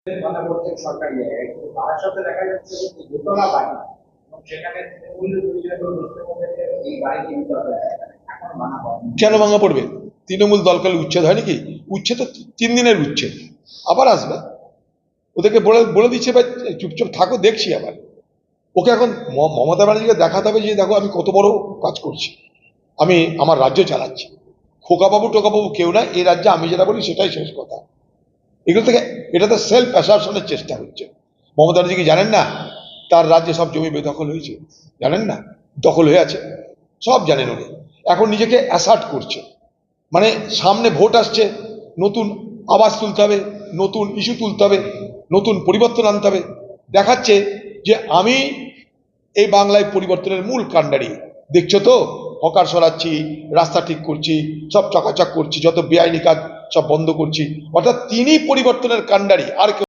কথা বলছেন সরকারি জায়গায়, কিন্তু বারাসতে দেখা যাচ্ছে যে দোতলা বাড়ি এবং সেখানে তৃণমূল দুইজন দুষ্কৃতীদের মধ্যে এই বাড়ি নির্মিত হয়েছে, এখন ভাঙা হয়নি। কেন ভাঙা পড়বে? তৃণমূল দলকালে উচ্ছেদ হয় নাকি? উচ্ছেদ তো 3 দিনের উচ্ছেদ, আবার আসবে। ওদেরকে বলে বলে দিচ্ছে ভাই চুপচাপ থাকো, দেখছি। আবার ওকে এখন মমতা ব্যানার্জিকে দেখাতে হবে যে দেখো আমি কত বড় কাজ করছি, আমি আমার রাজ্য চালাচ্ছি। খোকাবাবু টোকাবাবু কেউ না, এই রাজ্যে আমি যেটা বলি সেটাই শেষ কথা। এগুলো থেকে এটাতে সেলফ অ্যাসারশনের চেষ্টা হচ্ছে। মমতা ব্যানার্জি কি জানেন না তার রাজ্যে সব জমি বেদখল হয়েছে? জানেন না? দখল হয়ে আছে, সব জানেন উনি। এখন নিজেকে অ্যাসার্ট করছে, মানে সামনে ভোট আসছে, নতুন আওয়াজ তুলতে হবে, নতুন ইস্যু তুলতে হবে, নতুন পরিবর্তন আনতে হবে। দেখাচ্ছে যে আমি এই বাংলায় পরিবর্তনের মূল কাণ্ডারি। দেখছো তো, হকার সরাচ্ছি, রাস্তা ঠিক করছি, সব চকাচক করছি, যত বেআইনি কাজ সব বন্ধ করছি। অর্থাৎ তিনি পরিবর্তনের কাণ্ডারি, আর কেউ